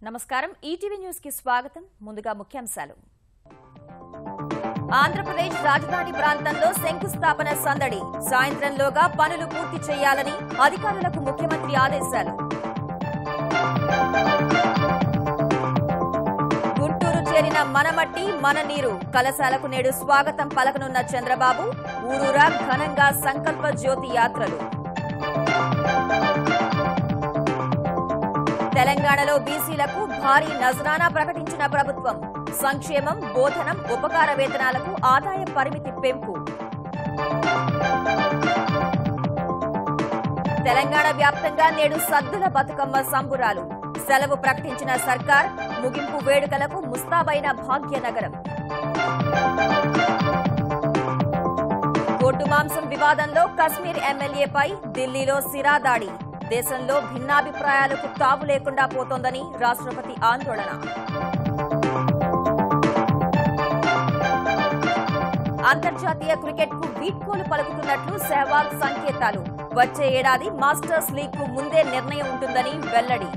నమస్కారం ETV news కి స్వాగతం ముందుగా ముఖ్యాంశాలు ఆంధ్రప్రదేశ్ రాజధాని ప్రాంతంలో శంకుస్థాపన సందడి సాయంత్రంలోగా పనులు పూర్తి చేయాలని అధికారులకు ముఖ్యమంత్రి ఆదేశాలు గుంటూరు చేరిన మన మట్టి మన నీరు కలశాలకు నేడు స్వాగతం పలకనున్న చంద్రబాబు ఊరూరా ఘనంగా సంకల్ప జ్యోతి యాత్రలు తెలంగాణలో బీసీలకు భారీ నజరానా ప్రకటించిన ప్రభుత్వం సంక్షేమం బోధనం ఉపకార వేతనాలకు ఆదాయ పరిమితి పెంపు తెలంగాణ వ్యాప్తంగా నేడు సద్దుల బతుకమ్మ సంబురాలు సెలవు ప్రకటించిన సర్కార్ ముగింపు వేడుకలకు ముస్తాబైన భాగ్యనగరం కోర్టు మాంసం వివాదంలో కశ్మీర్ ఎమ్మెల్యేపై ఢిల్లీలో సిరా దాడి దేశంలో భిన్నాభిప్రాయాలకు తావు లేకుండా పోతోందని రాష్ట్రపతి ఆందోళన అంతర్జాతీయ క్రికెట్కు వీడ్కోలు పలుకుతున్నట్లు సెహ్వాగ్ సంకేతాలు వచ్చే ఏడాది మాస్టర్స్ లీగ్కు ముందే నిర్ణయం ఉంటుందని వెల్లడి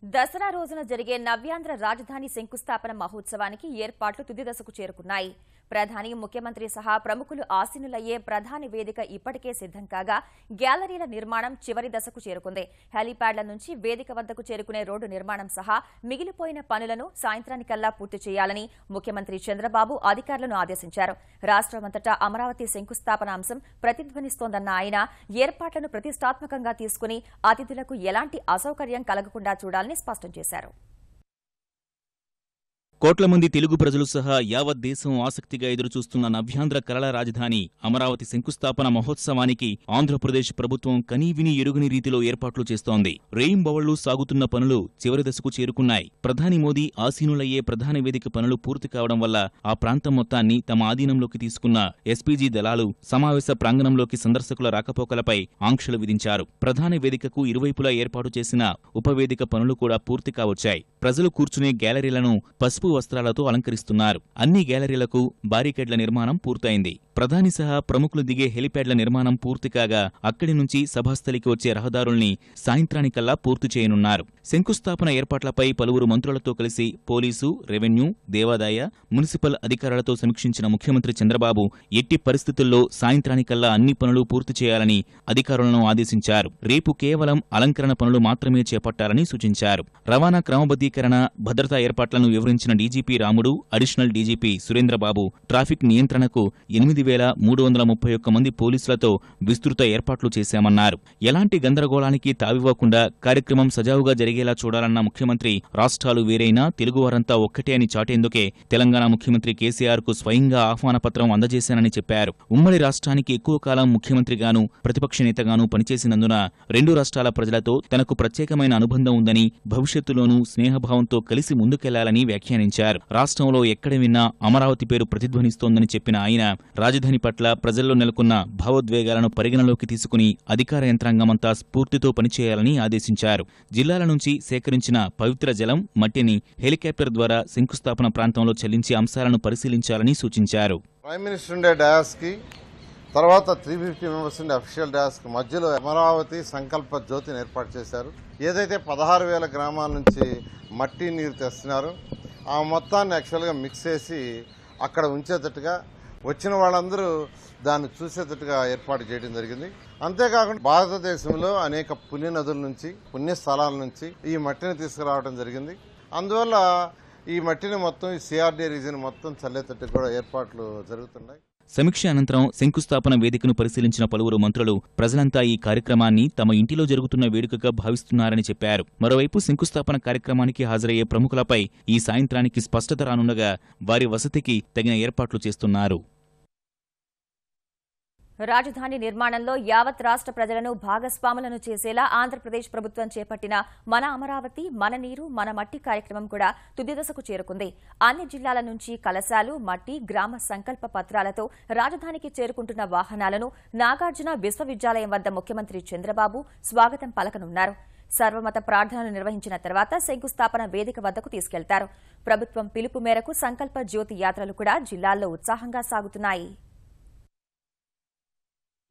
దసరా రోజున జరిగే నవ్యాంధ్ర రాజధాని శంకుస్థాపన మహోత్సవానికి ఏర్పాట్లు తుది దశకు చేరుకున్నాయి. ప్రధాని ముఖ్యమంత్రి సహా ప్రముఖులు ఆసీనులయ్యే ప్రధాని వేదిక ఇప్పటికే సిద్దం కాగా గ్యాలరీల నిర్మాణం చివరి దశకు చేరుకుంది. హెలీప్యాడ్ల నుంచి వేదిక వద్దకు చేరుకునే రోడ్డు నిర్మాణం సహా మిగిలిపోయిన పనులను సాయంత్రానికల్లా పూర్తి చేయాలని ముఖ్యమంత్రి చంద్రబాబు అధికారులను ఆదేశించారు. రాష్ట్రమంతటా అమరావతి శంకుస్థాపన అంశం ప్రతిధ్వనిస్తోందన్న ఆయన ఏర్పాట్లను ప్రతిష్టాత్మకంగా తీసుకుని అతిథులకు ఎలాంటి అసౌకర్యం కలగకుండా చూడాలని స్పష్టం చేశారు. కోట్ల మంది తెలుగు ప్రజలు సహా యావత్ దేశం ఆసక్తిగా ఎదురుచూస్తున్న నవ్యాంధ్ర కలల రాజధాని అమరావతి శంకుస్థాపన మహోత్సవానికి ఆంధ్రప్రదేశ్ ప్రభుత్వం కనీవిని ఎరుగని రీతిలో ఏర్పాట్లు చేస్తోంది. రేయింబవళ్లు సాగుతున్న పనులు చివరి దశకు చేరుకున్నాయి. ప్రధాని మోదీ ఆసీనులయ్యే ప్రధాన వేదిక పనులు పూర్తి కావడం వల్ల ఆ ప్రాంతం మొత్తాన్ని తమ ఆధీనంలోకి తీసుకున్న ఎస్పీజీ దళాలు సమావేశ ప్రాంగణంలోకి సందర్శకుల రాకపోకలపై ఆంక్షలు విధించారు. ప్రధాన వేదికకు ఇరువైపులా ఏర్పాటు చేసిన ఉపవేదిక పనులు కూడా పూర్తి కావచ్చాయి. ప్రజలు కూర్చునే గ్యాలరీలను పసుపు వస్త్రాలతో అలంకరిస్తున్నారు. అన్ని గ్యాలరీలకు బారికేడ్ల నిర్మాణం పూర్తయింది. ప్రధాని సహా ప్రముఖులు దిగే హెలిప్యాడ్ల నిర్మాణం పూర్తి కాగా అక్కడి నుంచి సభాస్థలికి వచ్చే రహదారుల్ని సాయంత్రానికల్లా పూర్తి చేయనున్నారు. శంకుస్థాపన ఏర్పాట్లపై పలువురు మంత్రులతో కలిసి పోలీసు, రెవెన్యూ, దేవాదాయ, మున్సిపల్ అధికారులతో సమీక్షించిన ముఖ్యమంత్రి చంద్రబాబు ఎట్టి పరిస్థితుల్లో సాయంత్రానికల్లా అన్ని పనులు పూర్తి చేయాలని అధికారులను ఆదేశించారు. రేపు కేవలం అలంకరణ పనులు మాత్రమే చేపట్టాలని సూచించారు. రవాణా క్రమబద్దీకరణ, భద్రతా ఏర్పాట్లను వివరించిన డీజీపీ రాముడు, అడిషనల్ డీజీపీ సురేంద్రబాబు ట్రాఫిక్ నియంత్రణకు 8,331 మంది పోలీసులతో విస్తృత ఏర్పాట్లు చేశామన్నారు. ఎలాంటి గందరగోళానికి తావివ్వకుండా కార్యక్రమం సజావుగా జరిగేలా చూడాలన్న ముఖ్యమంత్రి రాష్ట్రాలు వేరైనా తెలుగువారంతా ఒక్కటే అని చాటేందుకే తెలంగాణ ముఖ్యమంత్రి కేసీఆర్ కు స్వయంగా ఆహ్వానపత్రం అందజేశానని చెప్పారు. ఉమ్మడి రాష్ట్రానికి ఎక్కువ కాలం ముఖ్యమంత్రిగాను ప్రతిపక్ష నేతగాను పనిచేసినందున రెండు రాష్ట్రాల ప్రజలతో తనకు ప్రత్యేకమైన అనుబంధం ఉందని భవిష్యత్తులోనూ స్నేహభావంతో కలిసి ముందుకెళ్లాలని వ్యాఖ్యానించారు. రాష్ట్రంలో ఎక్కడ విన్నా అమరావతి పేరు ప్రతిధ్వనిస్తోందని చెప్పిన ఆయన రాజధాని పట్ల ప్రజల్లో నెలకొన్న భావోద్వేగాలను పరిగణలోకి తీసుకుని అధికార యంత్రాంగమంతా స్ఫూర్తితో పనిచేయాలని ఆదేశించారు. జిల్లాల నుంచి సేకరించిన పవిత్ర జలం, మట్టిని హెలికాప్టర్ ద్వారా శంకుస్థాపన ప్రాంతంలో చెల్లించే అంశాలను పరిశీలించాలని సూచించారు. ప్రైమ్ మినిస్టర్ ఉండే డయాస్ కి తర్వాత 350 మెంబర్స్ ఉండే అఫీషియల్ డయాస్ కి మధ్యలో అమరావతి సంకల్ప జ్యోతిని ఏర్పాటు చేశారు. ఏదైతే 16,000 గ్రామాల నుంచి మట్టి నీరు తెస్తున్నారు ఆ మొత్తాన్ని యాక్చువల్గా మిక్స్ చేసి అక్కడ ఉంచేటట్టుగా వచ్చిన వాళ్ళందరూ దాన్ని చూసేటట్టుగా ఏర్పాటు చేయడం జరిగింది. అంతేకాకుండా భారతదేశంలో అనేక పుణ్య నదుల నుంచి, పుణ్య స్థలాల నుంచి ఈ మట్టిని తీసుకురావడం జరిగింది. అందువల్ల ఈ మట్టిని మొత్తం ఈ సిఆర్డీ రీజన్ మొత్తం చల్లేటట్టు కూడా ఏర్పాట్లు జరుగుతున్నాయి. సమీక్ష అనంతరం శంకుస్థాపన వేదికను పరిశీలించిన పలువురు మంత్రులు ప్రజలంతా ఈ కార్యక్రమాన్ని తమ ఇంటిలో జరుగుతున్న వేడుకగా భావిస్తున్నారని చెప్పారు. మరోవైపు శంకుస్థాపన కార్యక్రమానికి హాజరయ్యే ప్రముఖులపై ఈ సాయంత్రానికి స్పష్టత రానుండగా వారి వసతికి తగిన ఏర్పాట్లు చేస్తున్నారు. రాజధాని నిర్మాణంలో యావత్ రాష్ట్ర ప్రజలను భాగస్వాములను చేసేలా ఆంధ్రప్రదేశ్ ప్రభుత్వం చేపట్టిన మన అమరావతి మన నీరు మన మట్టి కార్యక్రమం కూడా తుది దశకు చేరుకుంది. అన్ని జిల్లాల నుంచి కలశాలు, మట్టి, గ్రామ సంకల్ప పత్రాలతో రాజధానికి చేరుకుంటున్న వాహనాలను నాగార్జున విశ్వవిద్యాలయం వద్ద ముఖ్యమంత్రి చంద్రబాబు స్వాగతం పలకనున్నారు. సర్వమత ప్రార్థనలు నిర్వహించిన తర్వాత శంకుస్థాపన వేదిక వద్దకు తీసుకెళ్తారు. ప్రభుత్వం పిలుపు మేరకు సంకల్ప జ్యోతి యాత్రలు కూడా జిల్లాల్లో ఉత్సాహంగా సాగుతున్నాయి.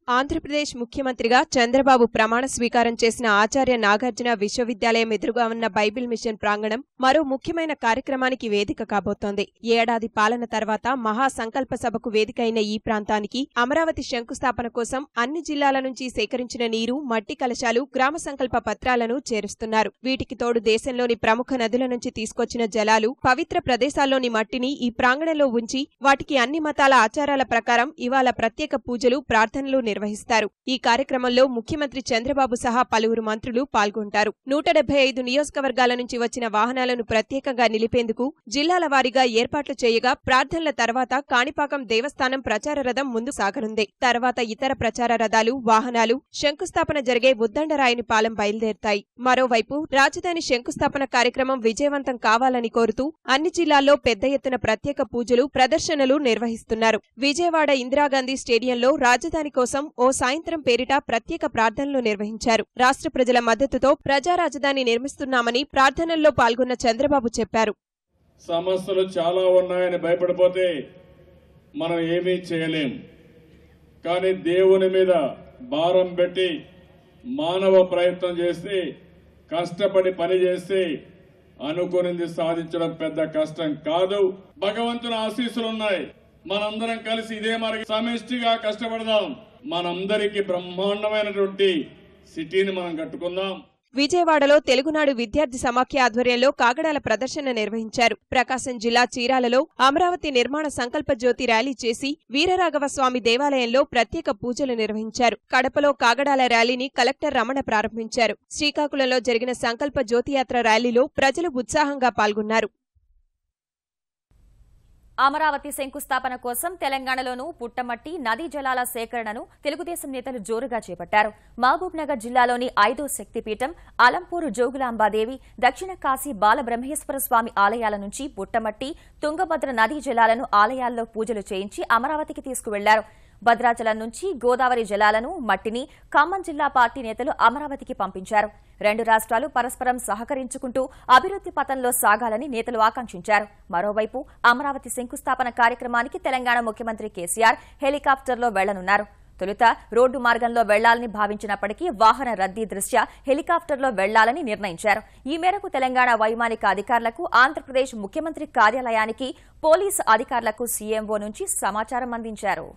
ఆంధ్రప్రదేశ్ ముఖ్యమంత్రిగా చంద్రబాబు ప్రమాణ స్వీకారం చేసిన ఆచార్య నాగార్జున విశ్వవిద్యాలయం ఎదురుగా ఉన్న బైబిల్ మిషన్ ప్రాంగణం మరో ముఖ్యమైన కార్యక్రమానికి వేదిక కాబోతోంది. ఏడాది పాలన తర్వాత మహాసంకల్ప సభకు వేదిక అయిన ఈ ప్రాంతానికి అమరావతి శంకుస్థాపన కోసం అన్ని జిల్లాల నుంచి సేకరించిన నీరు, మట్టి కలశాలు, గ్రామ సంకల్ప పత్రాలను చేరుస్తున్నారు. వీటికి తోడు దేశంలోని ప్రముఖ నదుల నుంచి తీసుకొచ్చిన జలాలు, పవిత్ర ప్రదేశాల్లోని మట్టిని ఈ ప్రాంగణంలో ఉంచి వాటికి అన్ని మతాల ఆచారాల ప్రకారం ఇవాళ ప్రత్యేక పూజలు, ప్రార్థనలు నిర్వహిస్తారు. ఈ కార్యక్రమంలో ముఖ్యమంత్రి చంద్రబాబు సహా పలువురు మంత్రులు పాల్గొంటారు. 175 నియోజకవర్గాల నుంచి వచ్చిన వాహనాలను ప్రత్యేకంగా నిలిపేందుకు జిల్లాల వారీగా ఏర్పాట్లు చేయగా ప్రార్థనల తర్వాత కాణిపాకం దేవస్థానం ప్రచార రథం ముందు సాగనుంది. తర్వాత ఇతర ప్రచార రథాలు, వాహనాలు శంకుస్థాపన జరిగే ఉద్దండరాయునిపాలెం బయలుదేరుతాయి. మరోవైపు రాజధాని శంకుస్థాపన కార్యక్రమం విజయవంతం కావాలని కోరుతూ అన్ని జిల్లాల్లో పెద్ద ఎత్తున ప్రత్యేక పూజలు, ప్రదర్శనలు నిర్వహిస్తున్నారు. విజయవాడ ఇందిరాగాంధీ స్టేడియంలో రాజధాని కోసం ఓ సాయంత్రం పేరిట ప్రత్యేక ప్రార్థనలు నిర్వహించారు. రాష్ట్ర ప్రజల మద్దతుతో ప్రజా రాజధాని నిర్మిస్తున్నామని ప్రార్థనల్లో పాల్గొన్న చంద్రబాబు చెప్పారు. సమస్యలు చాలా ఉన్నాయని భయపడిపోతే మనం ఏమీ చేయలేం. కానీ దేవుని మీద భారం పెట్టి మానవ ప్రయత్నం చేస్తే, కష్టపడి పని చేస్తే అనుకునింది సాధించడం పెద్ద కష్టం కాదు. భగవంతుని ఆశీస్సులున్నాయి. మనందరం కలిసి ఇదే మరి సమిష్టిగా కష్టపడదాం. మనందరికీ బ్రహ్మాండమైనటువంటి సిటీని మనం కట్టుకుందాం. విజయవాడలో తెలుగునాడు విద్యార్థి సమాఖ్య ఆధ్వర్యంలో కాగడాల ప్రదర్శన నిర్వహించారు. ప్రకాశం జిల్లా చీరాలలో అమరావతి నిర్మాణ సంకల్ప జ్యోతి ర్యాలీ చేసి వీరరాఘవ స్వామి దేవాలయంలో ప్రత్యేక పూజలు నిర్వహించారు. కడపలో కాగడాల ర్యాలీని కలెక్టర్ రమణ ప్రారంభించారు. శ్రీకాకుళంలో జరిగిన సంకల్ప జ్యోతియాత్ర ర్యాలీలో ప్రజలు ఉత్సాహంగా పాల్గొన్నారు. అమరావతి శంకుస్థాపన కోసం తెలంగాణలోనూ పుట్టమట్టి, నదీ జలాల సేకరణను తెలుగుదేశం నేతలు జోరుగా చేపట్టారు. మహబూబ్ నగర్ జిల్లాలోని 5వ శక్తిపీఠం అలంపూరు జోగులాంబాదేవి, దక్షిణ కాశీ బాలబ్రహ్మేశ్వర స్వామి ఆలయాల నుంచి పుట్టమట్టి, తుంగభద్ర నదీ జలాలను ఆలయాల్లో పూజలు చేయించి అమరావతికి తీసుకువెళ్లారు. భద్రాచలం నుంచి గోదావరి జలాలను, మట్టిని ఖమ్మం జిల్లా పార్టీ నేతలు అమరావతికి పంపించారు. రెండు రాష్ట్రాలు పరస్పరం సహకరించుకుంటూ అభివృద్ది పథంలో సాగాలని నేతలు ఆకాంక్షించారు. మరోవైపు అమరావతి శంకుస్థాపన కార్యక్రమానికి తెలంగాణ ముఖ్యమంత్రి కేసీఆర్ హెలికాప్టర్లో వెళ్లనున్నారు. తొలుత రోడ్డు మార్గంలో వెళ్లాలని భావించినప్పటికీ వాహన రద్దీ దృష్ట్యా హెలికాప్టర్లో వెళ్లాలని నిర్ణయించారు. ఈ మేరకు తెలంగాణ వైమానిక అధికారులకు, ఆంధ్రప్రదేశ్ ముఖ్యమంత్రి కార్యాలయానికి, పోలీసు అధికారులకు సీఎంఓ నుంచి సమాచారం అందించారు.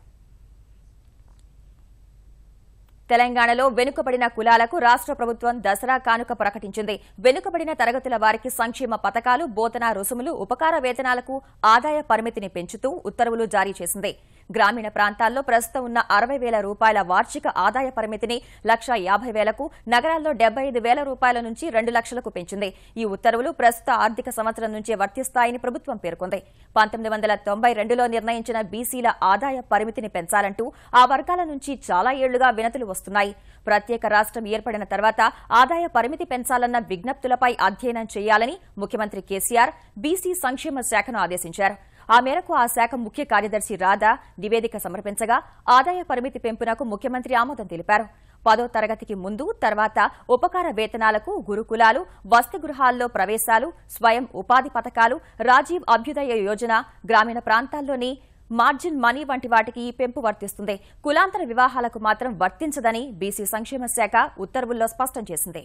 తెలంగాణలో వెనుకబడిన కులాలకు రాష్ట్ర ప్రభుత్వం దసరా కానుక ప్రకటించింది. వెనుకబడిన తరగతుల వారికి సంక్షేమ పథకాలు, బోధనా రుసుములు, ఉపకార వేతనాలకు ఆదాయ పరిమితిని పెంచుతూ ఉత్తర్వులు జారీ చేసింది. గ్రామీణ ప్రాంతాల్లో ప్రస్తుతం ఉన్న 60,000 రూపాయల వార్షిక ఆదాయ పరిమితిని 1,50,000కు, నగరాల్లో 75,000 రూపాయల నుంచి 2 లక్షలకు పెంచింది. ఈ ఉత్తర్వులు ప్రస్తుత ఆర్థిక సంవత్సరం నుంచే వర్తిస్తాయని ప్రభుత్వం పేర్కొంది. 1992లో నిర్ణయించిన బీసీల ఆదాయ పరిమితిని పెంచాలంటూ ఆ వర్గాల నుంచి చాలా ఏళ్లుగా వినతులు వస్తున్నాయి. ప్రత్యేక రాష్ట్రం ఏర్పడిన తర్వాత ఆదాయ పరిమితి పెంచాలన్న విజ్ఞప్తులపై అధ్యయనం చేయాలని ముఖ్యమంత్రి కేసీఆర్ బీసీ సంక్షేమ శాఖను ఆదేశించారు. ఆ మేరకు ఆ శాఖ ముఖ్య కార్యదర్శి రాధా నివేదిక సమర్పించగా ఆదాయ పరిమితి పెంపునకు ముఖ్యమంత్రి ఆమోదం తెలిపారు. 10వ తరగతికి ముందు, తర్వాత ఉపకార వేతనాలకు, గురుకులాలు, వసతి గృహాల్లో ప్రవేశాలు, స్వయం ఉపాధి పథకాలు, రాజీవ్ అభ్యుదయ యోజన, గ్రామీణ ప్రాంతాల్లోని మార్జిన్ మనీ వంటి వాటికి ఈ పెంపు వర్తిస్తుంది. కులాంతర వివాహాలకు మాత్రం వర్తించదని బీసీ సంక్షేమ శాఖ ఉత్తర్వుల్లో స్పష్టం చేసింది.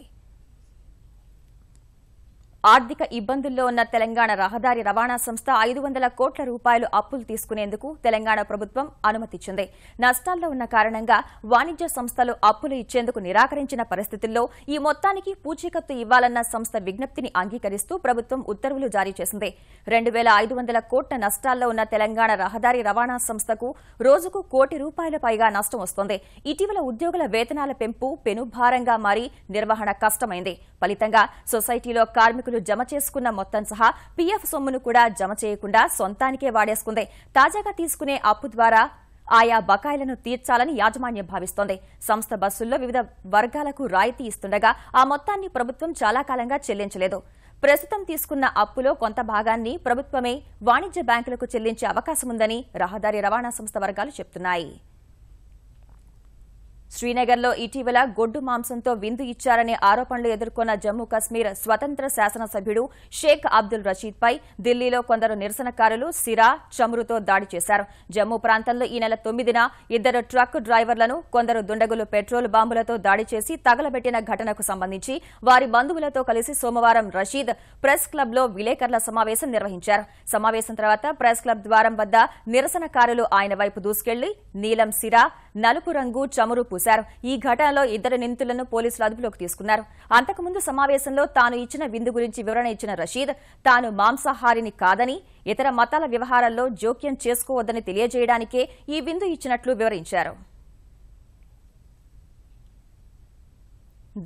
ఆర్థిక ఇబ్బందుల్లో ఉన్న తెలంగాణ రహదారి రవాణా సంస్థ 500 కోట్ల రూపాయలు అప్పులు తీసుకునేందుకు తెలంగాణ ప్రభుత్వం అనుమతిచ్చింది. నష్టాల్లో ఉన్న కారణంగా వాణిజ్య సంస్థలు అప్పులు ఇచ్చేందుకు నిరాకరించిన పరిస్థితుల్లో ఈ మొత్తానికి పూచీకత్తు ఇవ్వాలన్న సంస్థ విజ్ఞప్తిని అంగీకరిస్తూ ప్రభుత్వం ఉత్తర్వులు జారీ చేసింది. 2,500 కోట్ల నష్టాల్లో ఉన్న తెలంగాణ రహదారి రవాణా సంస్థకు రోజుకు ₹1 కోటి పైగా నష్టం వస్తోంది. ఇటీవల ఉద్యోగుల వేతనాల పెంపు పెనుభారంగా మారి నిర్వహణ కష్టమైంది. ఫలితంగా సొసైటీలో కార్మికులు జమ చేసుకున్న మొత్తం సహా పీఎఫ్ సొమ్మును కూడా జమ చేయకుండా సొంతానికే వాడేసుకుంది. తాజాగా తీసుకునే అప్పు ద్వారా ఆయా బకాయిలను తీర్చాలని యాజమాన్యం భావిస్తోంది. సంస్థ బస్సుల్లో వివిధ వర్గాలకు రాయితీ ఇస్తుండగా ఆ మొత్తాన్ని ప్రభుత్వం చాలా కాలంగా చెల్లించలేదు. ప్రస్తుతం తీసుకున్న అప్పులో కొంత భాగాన్ని ప్రభుత్వమే వాణిజ్య బ్యాంకులకు చెల్లించే అవకాశముందని రహదారి రవాణా సంస్థ వర్గాలు చెబుతున్నాయి. శ్రీనగర్లో ఇటీవల గొడ్డు మాంసంతో విందు ఇచ్చారనే ఆరోపణలు ఎదుర్కొన్న జమ్మూ కశ్మీర్ స్వతంత్ర శాసనసభ్యుడు షేక్ అబ్దుల్ రషీద్పై ఢిల్లీలో కొందరు నిరసనకారులు సిరా, చమురుతో దాడి చేశారు. జమ్మూ ప్రాంతంలో ఈ నెల 9న 2 ట్రక్ డ్రైవర్లను కొందరు దుండగులు పెట్రోల్ బాంబులతో దాడి చేసి తగలబెట్టిన ఘటనకు సంబంధించి వారి బంధువులతో కలిసి సోమవారం రషీద్ ప్రెస్ క్లబ్లో విలేకరుల సమావేశం నిర్వహించారు. సమావేశం తర్వాత ప్రెస్ క్లబ్ ద్వారం వద్ద నిరసనకారులు ఆయన వైపు దూసుకెళ్లి నీలం సిరా, నలుపు రంగు చమురు పూశారు. ఈ ఘటనలో 2 నిందితులను పోలీసులు అదుపులోకి తీసుకున్నారు. అంతకుముందు సమావేశంలో తాను ఇచ్చిన విందు గురించి వివరణ ఇచ్చిన రషీద్ తాను మాంసాహారిని కాదని, ఇతర మతాల వ్యవహారాల్లో జోక్యం చేసుకోవద్దని తెలియజేయడానికే ఈ విందు ఇచ్చినట్లు వివరించారు.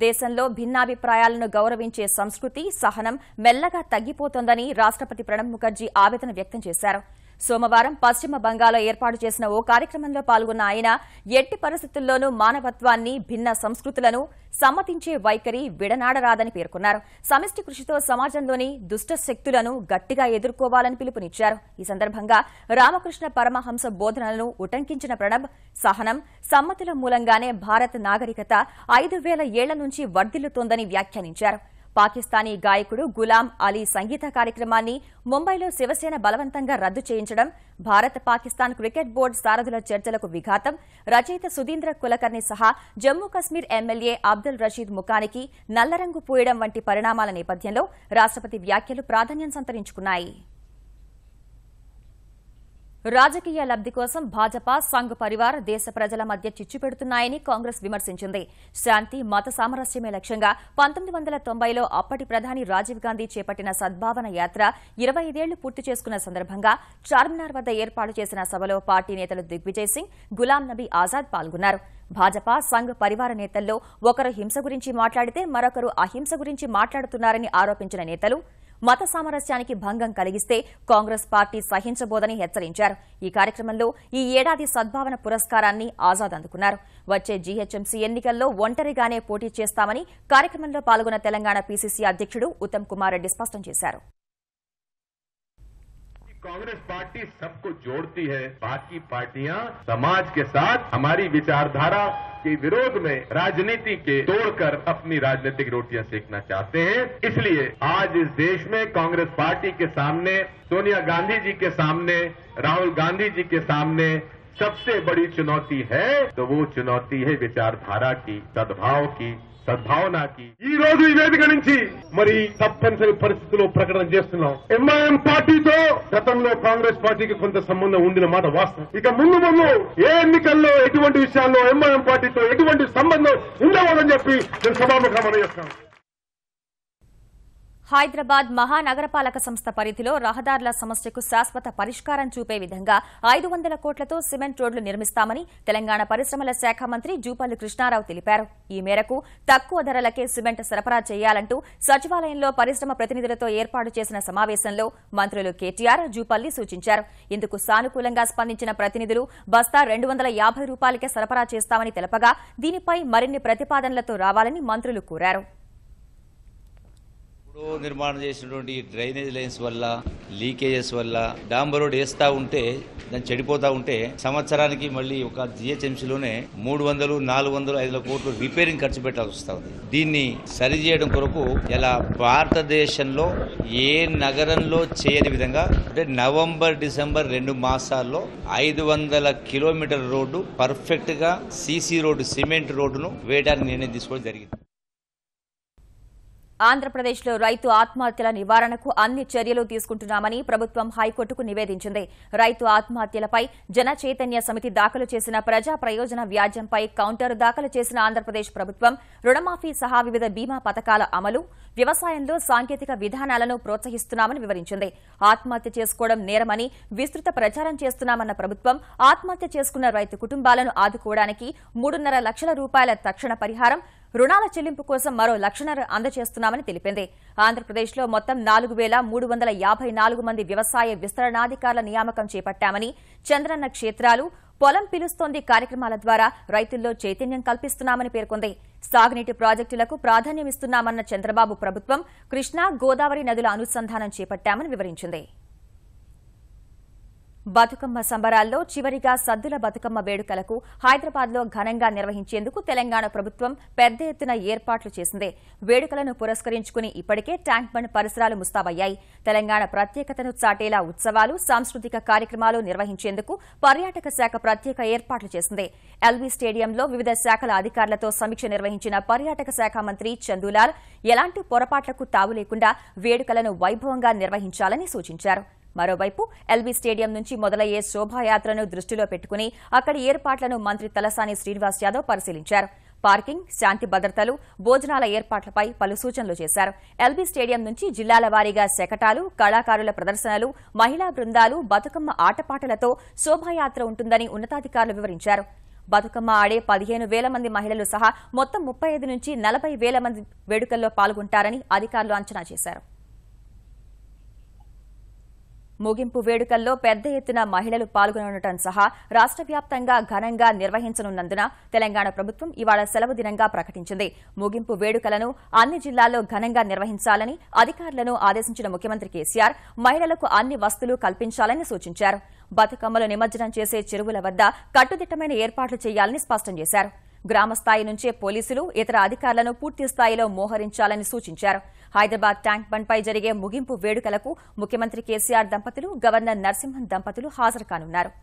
దేశంలో భిన్నాభిప్రాయాలను గౌరవించే సంస్కృతి, సహనం మెల్లగా తగ్గిపోతోందని రాష్ట్రపతి ప్రణబ్ ముఖర్జీ ఆవేదన వ్యక్తం చేశారు. సోమవారం పశ్చిమ బంగాల్లో ఏర్పాటు చేసిన ఓ కార్యక్రమంలో పాల్గొన్న ఆయన ఎట్టి పరిస్థితుల్లోనూ మానవత్వాన్ని, భిన్న సంస్కృతులను సమ్మతించే వైఖరి విడనాడరాదని పేర్కొన్నారు. సమిష్టి కృషితో సమాజంలోని దుష్ట శక్తులను గట్టిగా ఎదుర్కోవాలని పిలుపునిచ్చారు. ఈ సందర్భంగా రామకృష్ణ పరమహంస బోధనలను ఉటంకించిన ప్రణబ్ సహనం, సమ్మతుల మూలంగానే భారత నాగరికత 5000 ఏళ్ల నుంచి వర్ధిల్లుతోందని వ్యాఖ్యానించారు. పాకిస్తానీ గాయకుడు గులాం అలీ సంగీత కార్యక్రమాన్ని ముంబైలో శివసేన బలవంతంగా రద్దు చేయించడం, భారత్ పాకిస్తాన్ క్రికెట్ బోర్డు సారథుల చర్చలకు విఘాతం, రచయిత సుధీంద్ర కులకర్ణి సహా జమ్మూ కశ్మీర్ ఎమ్మెల్యే అబ్దుల్ రషీద్ ముఖానికి నల్లరంగు పూయడం వంటి పరిణామాల నేపథ్యంలో రాష్ట్రపతి వ్యాఖ్యలు ప్రాధాన్యం సంతరించుకున్నాయి. రాజకీయ లబ్ది కోసం భాజపా, సంఘ్ పరివార్ దేశ ప్రజల మధ్య చిచ్చు పెడుతున్నాయని కాంగ్రెస్ విమర్శించింది. శాంతి, మత సామరస్యమే లక్ష్యంగా 1990లో అప్పటి ప్రధాని రాజీవ్ గాంధీ చేపట్టిన సద్భావన యాత్ర 25 ఏళ్లు పూర్తి చేసుకున్న సందర్భంగా చార్మినార్ వద్ద ఏర్పాటు చేసిన సభలో పార్టీ నేతలు దిగ్విజయ్ సింగ్, గులాం నబీ ఆజాద్ పాల్గొన్నారు. భాజపా, సంఘ్ పరివార నేతల్లో ఒకరు హింస గురించి మాట్లాడితే మరొకరు అహింస గురించి మాట్లాడుతున్నారని ఆరోపించిన నేతలు మత సామరస్యానికి భంగం కలిగిస్తే కాంగ్రెస్ పార్టీ సహించబోదని హెచ్చరించారు. ఈ కార్యక్రమంలో ఈ ఏడాది సద్భావన పురస్కారాన్ని ఆజాద్ అందుకున్నారు. వచ్చే జీహెచ్ఎంసీ ఎన్నికల్లో ఒంటరిగానే పోటీ చేస్తామని కార్యక్రమంలో పాల్గొన్న తెలంగాణ పీసీసీ అధ్యక్షుడు ఉత్తమ్ కుమార్ రెడ్డి స్పష్టం చేశారు. कांग्रेस पार्टी सबको जोड़ती है, बाकी पार्टियां समाज के साथ हमारी विचारधारा के विरोध में राजनीति के तोड़कर अपनी राजनीतिक रोटियां सेकना चाहते हैं. इसलिए आज इस देश में कांग्रेस पार्टी के सामने, सोनिया गांधी जी के सामने, राहुल गांधी जी के सामने सबसे बड़ी चुनौती है, तो वो चुनौती है विचारधारा की, सद्भाव की, సద్భావనకి. ఈ రోజు ఈ వేదిక నుంచి మరి తప్పనిసరి పరిస్థితుల్లో ప్రకటన చేస్తున్నాం. ఎంఐఎం పార్టీతో గతంలో కాంగ్రెస్ పార్టీకి కొంత సంబంధం ఉండిన మాట వాస్తవం. ఇక ముందు ఏ ఎన్నికల్లో ఎటువంటి విషయాల్లో ఎంఐఎం పార్టీతో ఎటువంటి సంబంధం ఉండవని చెప్పి నేను సభాముఖంగా మనం చేస్తాను. హైదరాబాద్ మహానగరపాలక సంస్థ పరిధిలో రహదారుల సమస్యకు శాశ్వత పరిష్కారం చూపే విధంగా 500 కోట్లతో సిమెంట్ రోడ్లు నిర్మిస్తామని తెలంగాణ పరిశ్రమల శాఖ మంత్రి జూపల్లి కృష్ణారావు తెలిపారు. ఈ మేరకు తక్కువ ధరలకే సిమెంట్ సరఫరా చేయాలంటూ సచివాలయంలో పరిశ్రమ ప్రతినిధులతో ఏర్పాటు చేసిన సమావేశంలో మంత్రులు కేటీఆర్, జూపల్లి సూచించారు. ఇందుకు సానుకూలంగా స్పందించిన ప్రతినిధులు బస్తా 250 రూపాయలకే సరఫరా చేస్తామని తెలపగా దీనిపై మరిన్ని ప్రతిపాదనలతో రావాలని మంత్రులు కోరారు. నిర్మాణం చేసినటువంటి డ్రైనేజ్ లైన్స్ వల్ల, లీకేజెస్ వల్ల డాంబర్ రోడ్ వేస్తా ఉంటే దాన్ని చెడిపోతా ఉంటే సంవత్సరానికి మళ్ళీ ఒక జిహెచ్ఎంసీలోనే 300, 400, 500 కోట్లు రిపేరింగ్ ఖర్చు పెట్టాల్సి వస్తా ఉంది. దీన్ని సరిచేయడం కొరకు ఇలా భారతదేశంలో ఏ నగరంలో చేయని విధంగా అంటే నవంబర్, డిసెంబర్ 2 మాసాల్లో 500 కిలోమీటర్ రోడ్డు పర్ఫెక్ట్ గా సీసీ రోడ్డు, సిమెంట్ రోడ్డును వేయడానికి నిర్ణయం తీసుకోవడం జరిగింది. ఆంధ్రప్రదేశ్లో రైతు ఆత్మహత్యల నివారణకు అన్ని చర్యలు తీసుకుంటున్నామని ప్రభుత్వం హైకోర్టుకు నివేదించింది. రైతు ఆత్మహత్యలపై జన చైతన్య సమితి దాఖలు చేసిన ప్రజా ప్రయోజన వ్యాజ్యంపై కౌంటర్ దాఖలు చేసిన ఆంధ్రప్రదేశ్ ప్రభుత్వం రుణమాఫీ సహా వివిధ బీమా పథకాల అమలు, వ్యవసాయంలో సాంకేతిక విధానాలను ప్రోత్సహిస్తున్నామని వివరించింది. ఆత్మహత్య చేసుకోవడం నేరమని విస్తృత ప్రచారం చేస్తున్నామన్న ప్రభుత్వం ఆత్మహత్య చేసుకున్న రైతు కుటుంబాలను ఆదుకోవడానికి 3.5 లక్షల రూపాయల తక్షణ పరిహారం, రుణాల చెల్లింపు కోసం మరో 1.5 లక్షలు అందజేస్తున్నామని తెలిపింది. ఆంధ్రప్రదేశ్లో మొత్తం 4,354 మంది వ్యవసాయ విస్తరణాధికారుల నియామకం చేపట్టామని, చంద్రన్న క్షేత్రాలు, పొలం పిలుస్తోంది కార్యక్రమాల ద్వారా రైతుల్లో చైతన్యం కల్పిస్తున్నామని పేర్కొంది. సాగునీటి ప్రాజెక్టులకు ప్రాధాన్యమిస్తున్నామన్న చంద్రబాబు ప్రభుత్వం కృష్ణా, గోదావరి నదుల అనుసంధానం చేపట్టామని వివరించింది. బతుకమ్మ సంబరాల్లో చివరిగా సద్దుల బతుకమ్మ వేడుకలకు హైదరాబాద్లో ఘనంగా నిర్వహించేందుకు తెలంగాణ ప్రభుత్వం పెద్ద ఎత్తున ఏర్పాట్లు చేసింది. వేడుకలను పురస్కరించుకుని ఇప్పటికే ట్యాంక్ బండ్ పరిసరాలు ముస్తాబయ్యాయి. తెలంగాణ ప్రత్యేకతను చాటేలా ఉత్సవాలు, సాంస్కృతిక కార్యక్రమాలు నిర్వహించేందుకు పర్యాటక శాఖ ప్రత్యేక ఏర్పాట్లు చేసింది. ఎల్బీ స్టేడియంలో వివిధ శాఖల అధికారులతో సమీక్ష నిర్వహించిన పర్యాటక శాఖ మంత్రి చందూలాల్ ఎలాంటి పొరపాట్లకు తావు లేకుండా వేడుకలను వైభవంగా నిర్వహించాలని సూచించారు. మరోవైపు ఎల్బీ స్టేడియం నుంచి మొదలయ్యే శోభాయాత్రను దృష్టిలో పెట్టుకుని అక్కడి ఏర్పాట్లను మంత్రి తలసాని శ్రీనివాస్ యాదవ్ పరిశీలించారు. పార్కింగ్, శాంతి భద్రతలు, భోజనాల ఏర్పాట్లపై పలు సూచనలు చేశారు. ఎల్బీ స్టేడియం నుంచి జిల్లాల వారీగా శకటాలు, కళాకారుల ప్రదర్శనలు, మహిళా బృందాలు, బతుకమ్మ ఆటపాటలతో శోభాయాత్ర ఉంటుందని ఉన్నతాధికారులు వివరించారు. బతుకమ్మ ఆడే 15,000 మంది మహిళలు సహా మొత్తం 35 నుంచి 40,000 మంది వేడుకల్లో పాల్గొంటారని అధికారులు అంచనా చేశారు. ముగింపు వేడుకల్లో పెద్ద ఎత్తున మహిళలు పాల్గొనడం సహా రాష్ట్ర వ్యాప్తంగా ఘనంగా నిర్వహించనున్నందున తెలంగాణ ప్రభుత్వం ఇవాళ సెలవు దినంగా ప్రకటించింది. ముగింపు వేడుకలను అన్ని జిల్లాల్లో ఘనంగా నిర్వహించాలని అధికారులను ఆదేశించిన ముఖ్యమంత్రి కేసీఆర్ మహిళలకు అన్ని వసతులు కల్పించాలని సూచించారు. బతుకమ్మలు నిమజ్జనం చేసే చెరువుల వద్ద కట్టుదిట్టమైన ఏర్పాట్లు చేయాలని స్పష్టం చేశారు. గ్రామస్థాయి నుంచే పోలీసులు, ఇతర అధికారులను పూర్తి స్థాయిలో మోహరించాలని సూచించారు. హైదరాబాద్ ట్యాంక్ బండ్పై జరిగే ముగింపు వేడుకలకు ముఖ్యమంత్రి కేసీఆర్ దంపతులు, గవర్నర్ నరసింహన్ దంపతులు హాజరు కానున్నారు.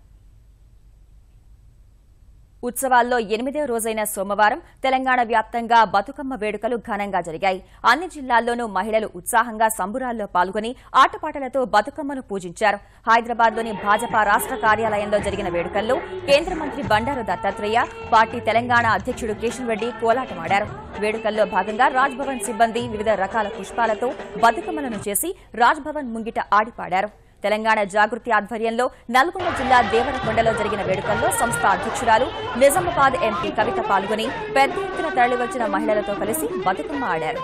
ఉత్సవాల్లో 8వ రోజైన సోమవారం తెలంగాణ వ్యాప్తంగా బతుకమ్మ వేడుకలు ఘనంగా జరిగాయి. అన్ని జిల్లాల్లోనూ మహిళలు ఉత్సాహంగా సంబురాల్లో పాల్గొని ఆటపాటలతో బతుకమ్మను పూజించారు. హైదరాబాద్లోని భాజపా రాష్ట్ర కార్యాలయంలో జరిగిన వేడుకల్లో కేంద్ర మంత్రి బండారు దత్తాత్రేయ, పార్టీ తెలంగాణ అధ్యక్షుడు కిషన్ రెడ్డి కోలాటమాడారు. వేడుకల్లో భాగంగా రాజ్భవన్ సిబ్బంది వివిధ రకాల పుష్పాలతో బతుకమ్మలను చేసి రాజ్భవన్ ముంగిట ఆడిపాడారు. తెలంగాణ జాగృతి ఆధ్వర్యంలో నల్గొండ జిల్లా దేవరకొండలో జరిగిన వేడుకల్లో సంస్థ అధ్యక్షురాలు నిజామాబాద్ ఎంపీ కవిత పాల్గొని పెద్ద ఎత్తున తరలివచ్చిన మహిళలతో కలిసి బతుకమ్మ ఆడారు.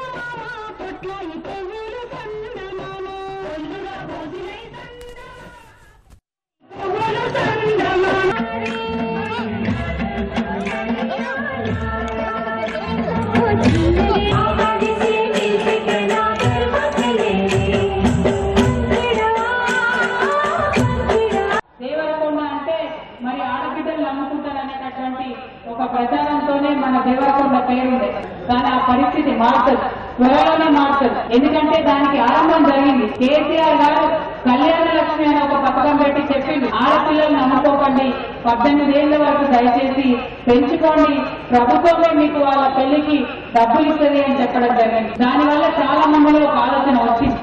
ఒక ప్రచారంతోనే మన దేవరకొండ పేరుండే, కానీ ఆ పరిస్థితి మార్చదు, త్వరలోనే మార్చదు. ఎందుకంటే దానికి ఆరంభం జరిగింది. కేసీఆర్ గారు కళ్యాణ లక్ష్మి అనే ఒక పథకం పెట్టి చెప్పింది, ఆడపిల్లలు నమ్ముకోకండి, 18 ఏళ్ల వరకు దయచేసి పెంచుకోండి, ప్రభుత్వమే మీకు వాళ్ళ పెళ్లికి డబ్బులు ఇస్తుంది అని చెప్పడం జరిగింది. దానివల్ల చాలా మందిలో ఒక ఆలోచన వచ్చింది.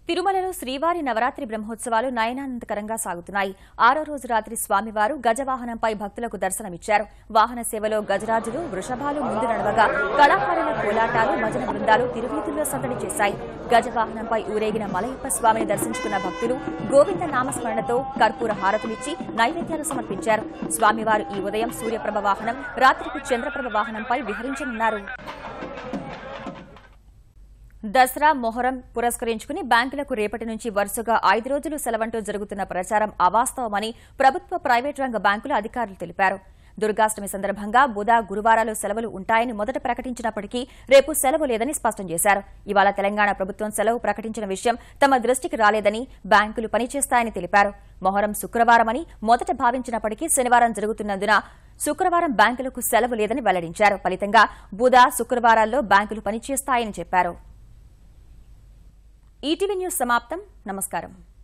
తిరుమలలో శ్రీవారి నవరాత్రి బ్రహ్మోత్సవాలు నయనానందకరంగా సాగుతున్నాయి. 6వ రోజు రాత్రి స్వామివారు గజవాహనంపై భక్తులకు దర్శనమిచ్చారు. వాహన సేవలో గజరాజులు, వృషభాలు ముందు నడవగా కళాకారుల కోలాటాలు, భజన బృందాలు తిరువీధుల్లో సందడి చేశాయి. గజవాహనంపై ఊరేగిన మలయప్ప స్వామిని దర్శించుకున్న భక్తులు గోవింద నామస్మరణతో కర్పూర హారతులిచ్చి నైవేద్యాలు సమర్పించారు. స్వామివారు ఈ ఉదయం సూర్యప్రభ వాహనం, రాత్రికి చంద్రప్రభ వాహనంపై విహరించనున్నారు. దసరా, మొహరం పురస్కరించుకుని బ్యాంకులకు రేపటి నుంచి వరుసగా 5 రోజులు సెలవంటూ జరుగుతున్న ప్రచారం అవాస్తవమని ప్రభుత్వ, ప్రైవేటు రంగ బ్యాంకుల అధికారులు తెలిపారు. దుర్గాష్టమి సందర్భంగా బుధ, గురువారాలు సెలవులు ఉంటాయని మొదట ప్రకటించినప్పటికీ రేపు సెలవు లేదని స్పష్టం చేశారు. ఇవాళ తెలంగాణ ప్రభుత్వం సెలవు ప్రకటించిన విషయం తమ దృష్టికి రాలేదని, బ్యాంకులు పనిచేస్తాయని తెలిపారు. మొహరం శుక్రవారమని మొదట భావించినప్పటికీ శనివారం జరుగుతున్నందున శుక్రవారం బ్యాంకులకు సెలవు లేదని వెల్లడించారు. ఫలితంగా బుధ, శుక్రవారాల్లో బ్యాంకులు పనిచేస్తాయని చెప్పారు. ఈటీవీ న్యూస్ సమాప్తం. నమస్కారం.